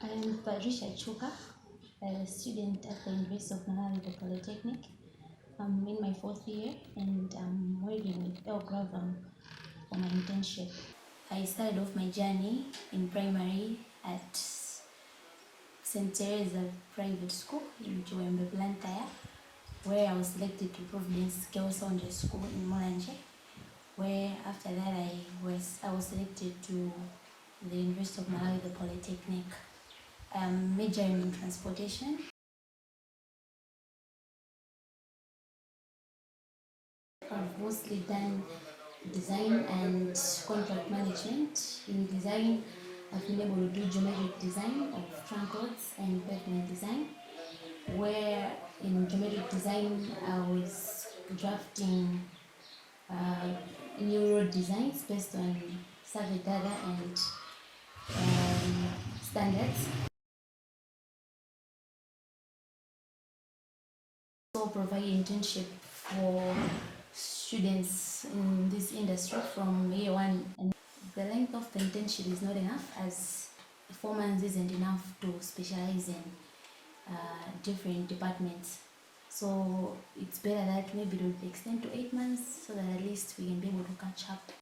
I'm Patricia Chuka, a student at the University of Malawi the Polytechnic. I'm in my fourth year and I'm working with Elgravam for my internship. I started off my journey in primary at St. Teresa Private School in Joembe Blantyre, where I was selected to Providence Girls Secondary School in Mulanje, where after that I was selected to the University of Malawi the Polytechnic. I'm majoring in transportation. I've mostly done design and contract management. In design, I've been able to do geometric design of trunk roads and pavement design, where in geometric design I was drafting new road designs based on survey data and standards. So provide internship for students in this industry from year one, and the length of the internship is not enough, as 4 months isn't enough to specialize in different departments. So it's better that maybe it would extend to 8 months so that at least we can be able to catch up.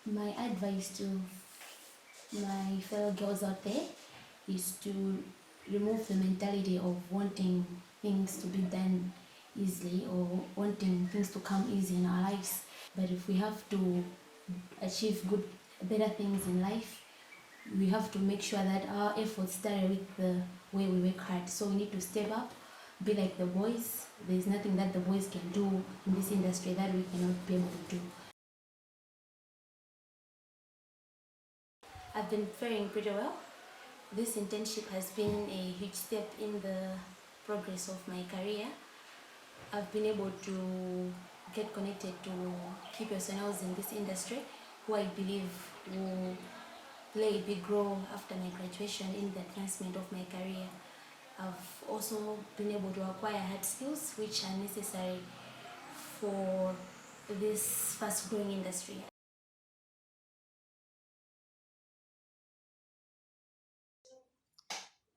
My advice to my fellow girls out there is to remove the mentality of wanting things to be done easily or wanting things to come easy in our lives. But if we have to achieve better things in life, we have to make sure that our efforts start with the way we work hard. So we need to step up, be like the boys. There's nothing that the boys can do in this industry that we cannot be able to do. I've been faring pretty well. This internship has been a huge step in the progress of my career. I've been able to get connected to key personnel in this industry who I believe will play a big role after my graduation in the advancement of my career. I've also been able to acquire hard skills which are necessary for this fast-growing industry.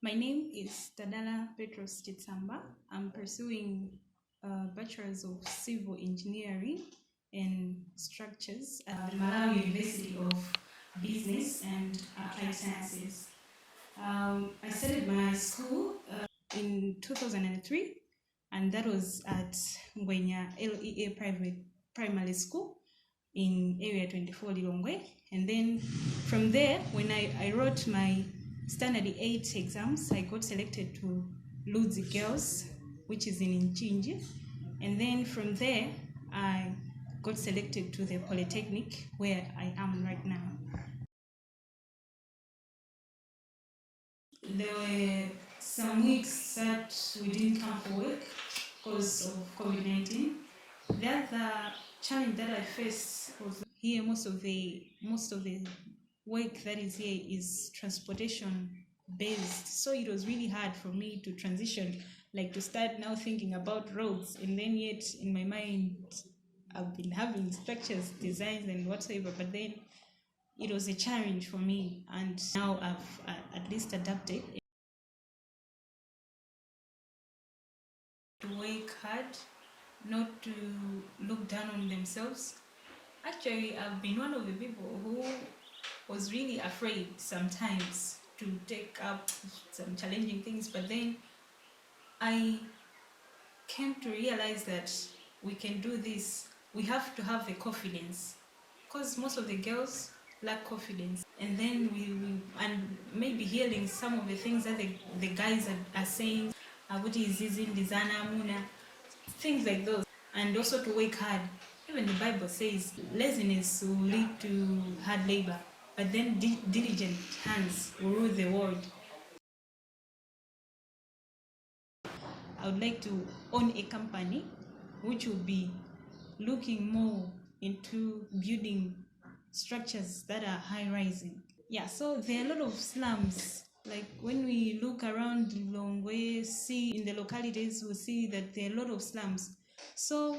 My name is Tadala Petros Chitsamba. I'm pursuing a Bachelor's of Civil Engineering and Structures at the Malawi University of Business and Applied Sciences. I started my school in 2003, and that was at Ngwenya LEA Private Primary School in Area 24 Lilongwe. And then from there, when I wrote my Standard 8 exams, I got selected to Ludzi Girls, which is in Inchinji. And then from there, I got selected to the Polytechnic, where I am right now. There were some weeks that we didn't come for work because of COVID-19. The other challenge that I faced was here, most of the work that is here is transportation based, so it was really hard for me to transition, like to start now thinking about roads, and then yet in my mind I've been having structures, designs and whatsoever, but then it was a challenge for me, and now I've at least adapted to work hard, not to look down on themselves. Actually, I've been one of the people who was really afraid sometimes to take up some challenging things, but then I came to realize that we can do this. We have to have the confidence, because most of the girls lack confidence, and then and maybe hearing some of the things that the guys are saying, what is in designer muna, things like those, and also to work hard. Even the Bible says laziness will lead to hard labor, but then diligent hands will rule the world. I would like to own a company which will be looking more into building structures that are high rising. Yeah, so there are a lot of slums. Like when we look around Longwe, see in the localities, we see that there are a lot of slums. So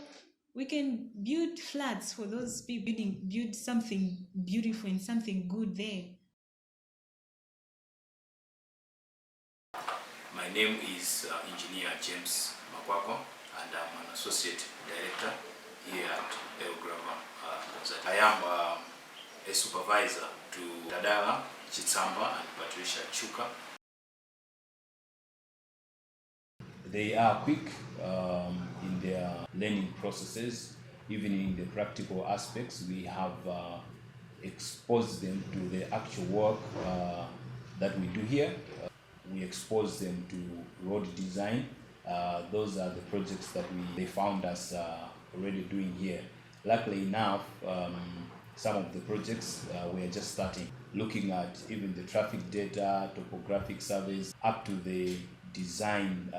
we can build flats for those people, build something beautiful and something good there. My name is Engineer James Makwako, and I'm an Associate Director here at Elgrava Consulting. I am a supervisor to Tadala Chitsamba and Patricia Chuka. They are quick in their learning processes, even in the practical aspects. We have exposed them to the actual work that we do here. We expose them to road design. Those are the projects that they found us already doing here. Luckily enough, some of the projects we are just starting, looking at even the traffic data, topographic surveys, up to the design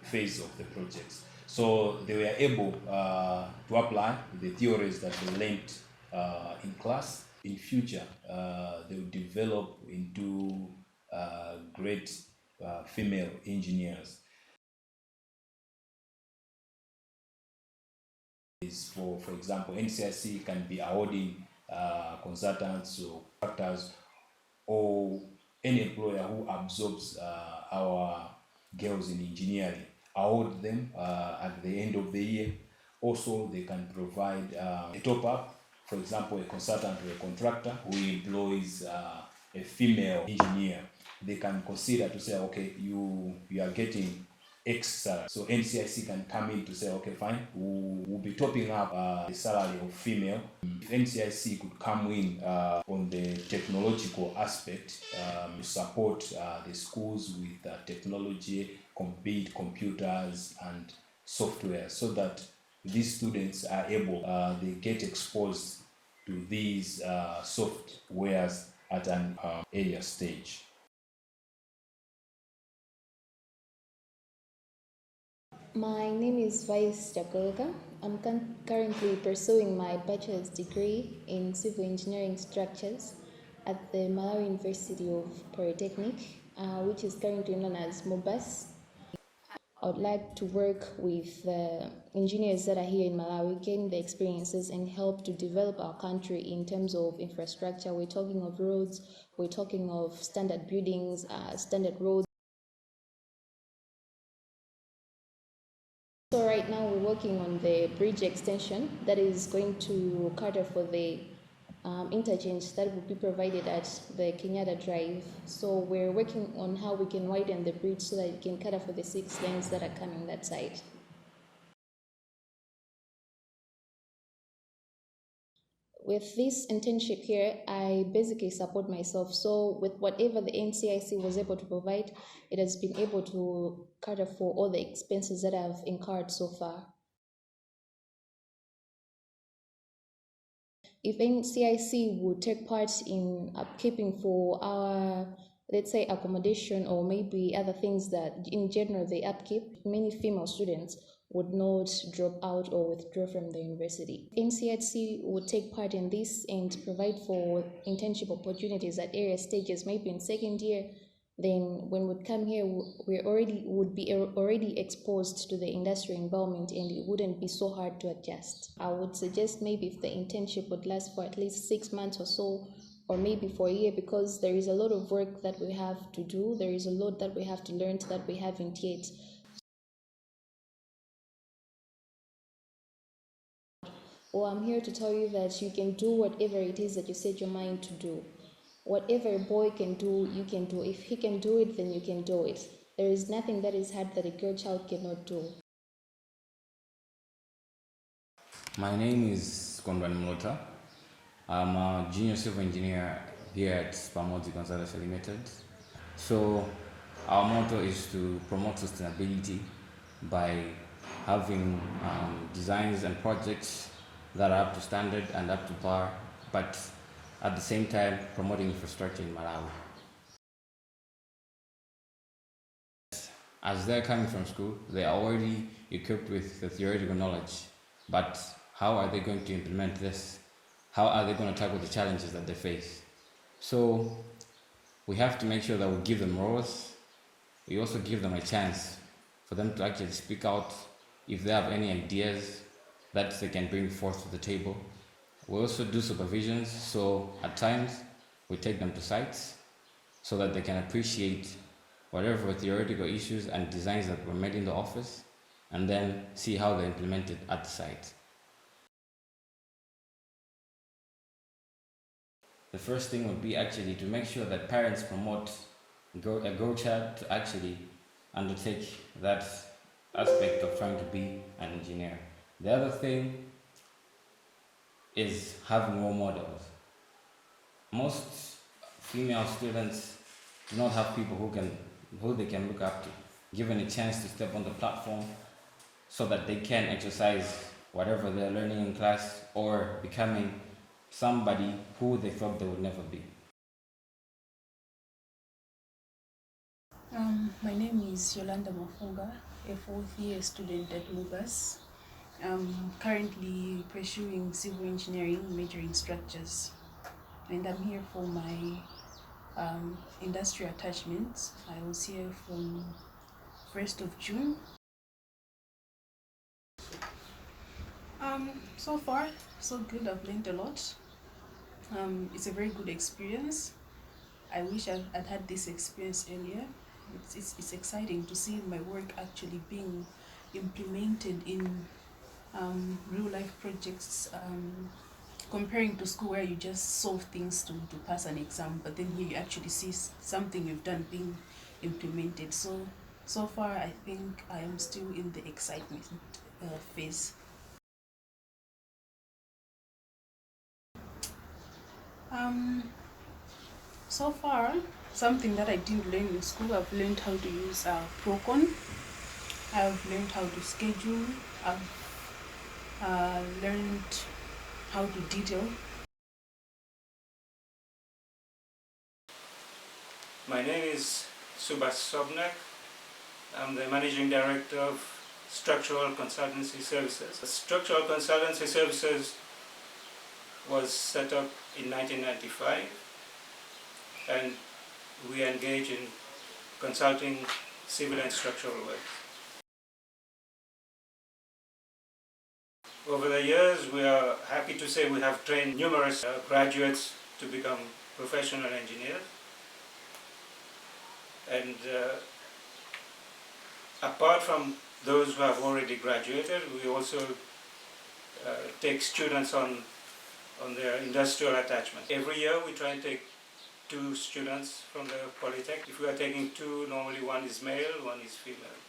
phase of the projects. So they were able to apply the theories that they learned in class. In future, they will develop into great female engineers. For example, NCIC can be awarding consultants or contractors or any employer who absorbs our girls in engineering, award them at the end of the year. Also, they can provide a top-up, for example, a consultant or a contractor who employs a female engineer. They can consider to say, okay, you are getting X salary. So NCIC can come in to say, okay, fine, we'll be topping up the salary of female. If NCIC could come in on the technological aspect to support the schools with technology, computers and software, so that these students are able, they get exposed to these softwares at an earlier stage. My name is Vice Jakolka. I'm currently pursuing my bachelor's degree in civil engineering structures at the Malawi University of Polytechnic, which is currently known as MOBAS. I would like to work with engineers that are here in Malawi, gain the experiences and help to develop our country in terms of infrastructure. We're talking of roads, we're talking of standard buildings, standard roads. So right now we're working on the bridge extension that is going to cater for the interchange that will be provided at the Kenyatta Drive. So we're working on how we can widen the bridge so that it can cater for the 6 lanes that are coming that side. With this internship here, I basically support myself. So with whatever the NCIC was able to provide, it has been able to cater for all the expenses that I've incurred so far. If NCIC would take part in upkeeping for our, let's say, accommodation or maybe other things that in general they upkeep, many female students would not drop out or withdraw from the university. NCIC would take part in this and provide for internship opportunities at area stages, maybe in second year. Then when we come here, we would be already exposed to the industrial environment and it wouldn't be so hard to adjust. I would suggest maybe if the internship would last for at least 6 months or so, or maybe for a year, because there is a lot of work that we have to do. There is a lot that we have to learn that we haven't yet. Well, I'm here to tell you that you can do whatever it is that you set your mind to do. Whatever a boy can do, you can do. If he can do it, then you can do it. There is nothing that is hard that a girl child cannot do. My name is Konrad Mlota. I'm a junior civil engineer here at Spamodi Consultancy Limited. So our motto is to promote sustainability by having designs and projects that are up to standard and up to par, but at the same time promoting infrastructure in Malawi. As they're coming from school, they are already equipped with the theoretical knowledge, but how are they going to implement this? How are they going to tackle the challenges that they face? So we have to make sure that we give them roles. We also give them a chance for them to actually speak out if they have any ideas that they can bring forth to the table. We also do supervisions, so at times we take them to sites so that they can appreciate whatever theoretical issues and designs that were made in the office, and then see how they're implemented at the site. The first thing would be actually to make sure that parents promote a girl child to actually undertake that aspect of trying to be an engineer. The other thing is having role models. Most female students do not have people who they can look up to, given a chance to step on the platform so that they can exercise whatever they're learning in class or becoming somebody who they thought they would never be. My name is Yolanda Mafunga, a fourth year student at MUBAS. I'm currently pursuing civil engineering, majoring structures, and I'm here for my industry attachment. I was here from 1st of June. So far, so good. I've learned a lot. It's a very good experience. I wish I'd had this experience earlier. It's exciting to see my work actually being implemented in real life projects, comparing to school where you just solve things to pass an exam, but then here you actually see something you've done being implemented. So far I think I am still in the excitement phase. So far, something that I didn't learn in school, I've learned how to use Procon. I've learned how to schedule. I've learned how to detail. My name is Subhash Sobnak. I'm the Managing Director of Structural Consultancy Services. Structural Consultancy Services was set up in 1995, and we engage in consulting civil and structural work. Over the years, we are happy to say we have trained numerous graduates to become professional engineers. And apart from those who have already graduated, we also take students on their industrial attachment. Every year we try and take 2 students from the Polytech. If we are taking 2, normally one is male, one is female.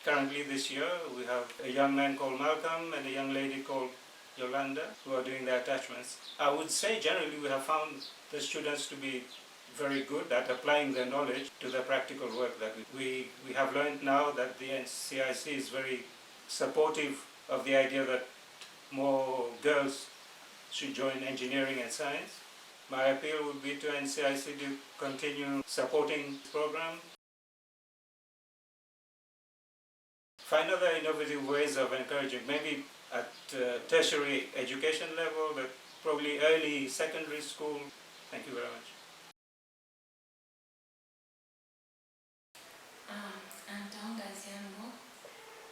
Currently this year we have a young man called Malcolm and a young lady called Yolanda who are doing their attachments. I would say generally we have found the students to be very good at applying their knowledge to the practical work that we have learned now that the NCIC is very supportive of the idea that more girls should join engineering and science. My appeal would be to NCIC to continue supporting this program. Find other innovative ways of encouraging, maybe at tertiary education level, but probably early secondary school. Thank you very much. I'm Taonga Ziambo,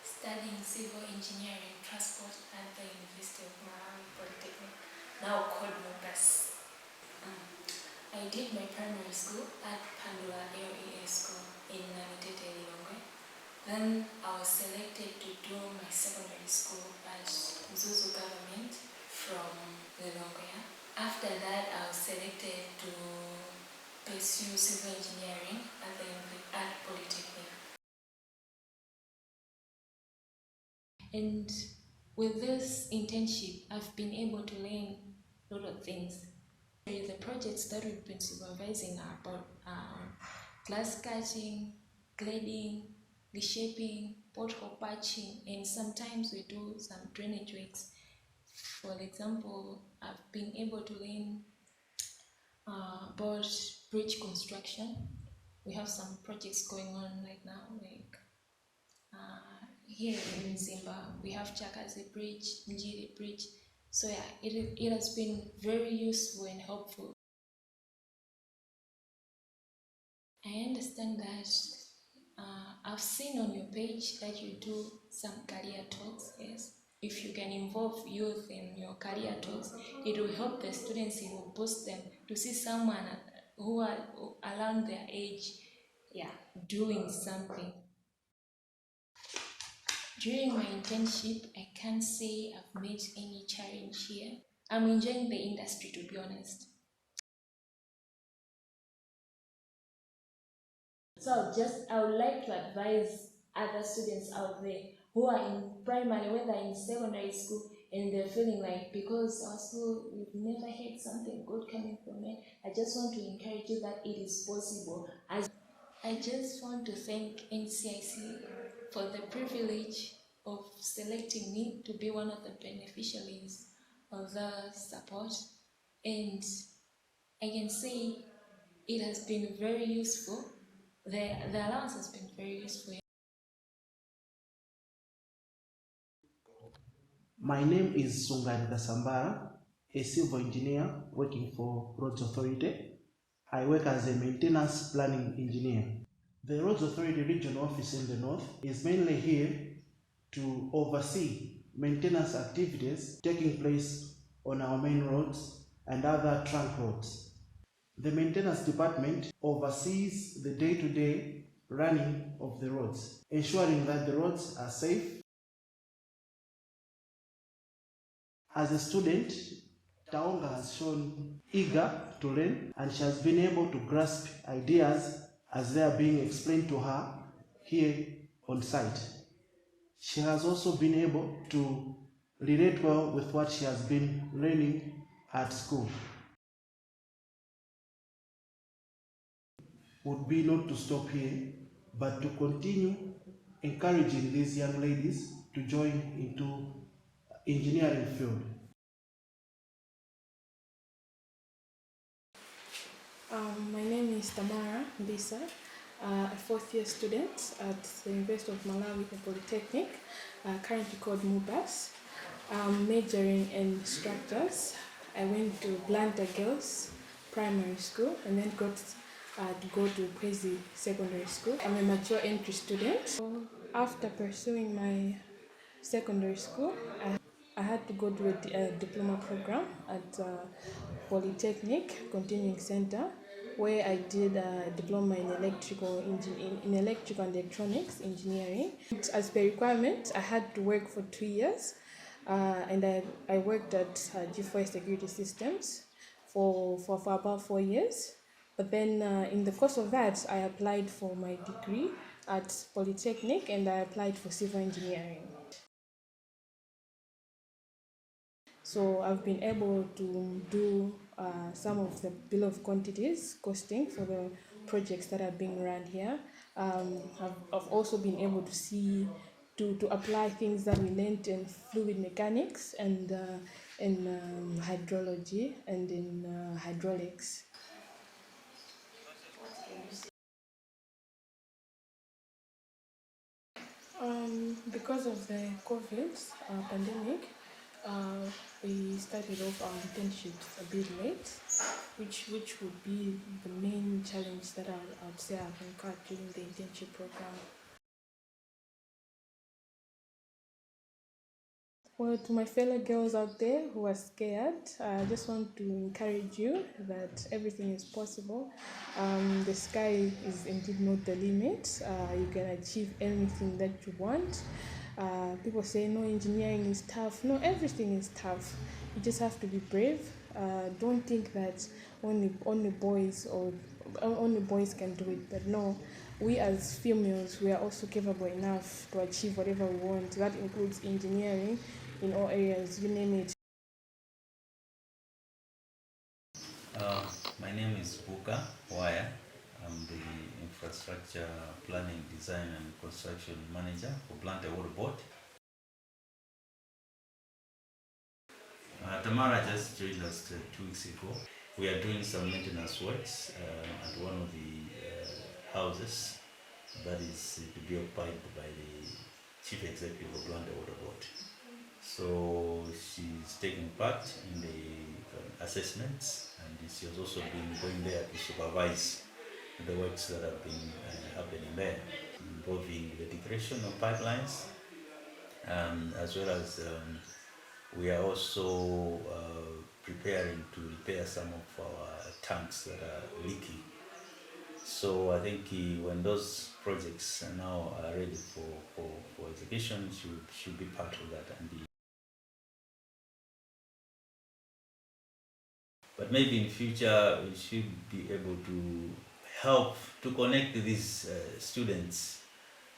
studying civil engineering transport at the University of Malawi Polytechnic, now called MUBAS. I did my primary school at Pandula LEA School in Namitete, Lilongwe. Then I was selected to do my secondary school at Zuzu Government from Lilongwe. After that, I was selected to pursue civil engineering at Polytechnic. And with this internship, I've been able to learn a lot of things. The projects that we've been supervising are about glass cutting, cladding, reshaping, pothole patching, and sometimes we do some drainage works. For example, I've been able to learn about bridge construction. We have some projects going on right now, like here in Zimba, we have Chakazi Bridge, Njiri Bridge. So yeah, it has been very useful and helpful. I understand that I've seen on your page that you do some career talks, yes. If you can involve youth in your career talks, it will help the students, it will boost them to see someone who are around their age doing something. During my internship, I can't say I've met any challenge here. I'm enjoying the industry, to be honest. So I would like to advise other students out there who are in primary, whether in secondary school, and they're feeling like because our school we've never had something good coming from it. I just want to encourage you that it is possible. I just want to thank NCIC for the privilege of selecting me to be one of the beneficiaries of the support, and I can say it has been very useful. The allowance has been very useful. My name is Sungari Kasambara, a civil engineer working for Roads Authority. I work as a maintenance planning engineer. The Roads Authority regional office in the north is mainly here to oversee maintenance activities taking place on our main roads and other trunk roads. The maintenance department oversees the day-to-day running of the roads, ensuring that the roads are safe. As a student, Taonga has shown eager to learn, and she has been able to grasp ideas as they are being explained to her here on site. She has also been able to relate well with what she has been learning at school. Would be not to stop here, but to continue encouraging these young ladies to join into engineering field. My name is Tamara Mbisa, a fourth-year student at the University of Malawi Polytechnic, currently called MUBAS. I'm majoring in structures. I went to Blanta Girls Primary School and then got to go to Kwezi Secondary School. I'm a mature entry student. So after pursuing my secondary school, I had to go to a diploma program at Polytechnic Continuing Center, where I did a diploma in electrical and electronics engineering. As per requirement, I had to work for 2 years, and I worked at G4 Security Systems for about 4 years. But then in the course of that, I applied for my degree at Polytechnic, and I applied for civil engineering. So I've been able to do some of the bill of quantities costing for the projects that are being run here. I've also been able to see to apply things that we learned in fluid mechanics and in hydrology and in hydraulics. Because of the COVID pandemic, uh, we started off our internships a bit late, which would be the main challenge that I'd say I've encountered during the internship program. Well, to my fellow girls out there who are scared, I just want to encourage you that everything is possible. The sky is indeed not the limit. You can achieve anything that you want. People say, no, engineering is tough. No, everything is tough. You just have to be brave. Don't think that only boys can do it, but no, we as females, we are also capable enough to achieve whatever we want. That includes engineering in all areas, you name it. My name is Buka Waya. I'm the Infrastructure Planning, Design and Construction Manager for Blanta Water Board. Tamara just joined us 2 weeks ago. We are doing some maintenance works at one of the houses that is to be occupied by the Chief Executive of Blanta Water Board. So she's taking part in the assessments, and she has also been going there to supervise the works that have been happening there, involving the declaration of pipelines, as well as we are also preparing to repair some of our tanks that are leaking. So I think when those projects are now ready for execution, should be part of that and be. But maybe in future we should be able to help to connect these students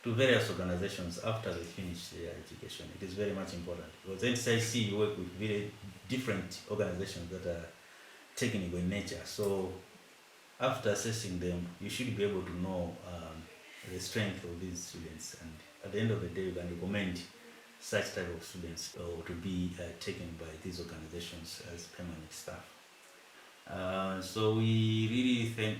to various organizations after they finish their education. It is very much important because NCIC you work with very different organizations that are technical in nature. So after assessing them, you should be able to know the strength of these students, and at the end of the day, you can recommend such type of students to be taken by these organizations as permanent staff. So we really thank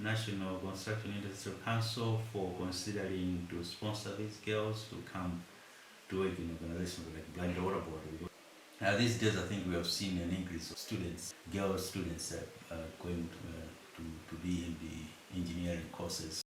National Construction Industrial Council for considering to sponsor these girls to come to work in organizations like Blind Water Board. These days, I think we have seen an increase of students, girl students, going to be in the engineering courses.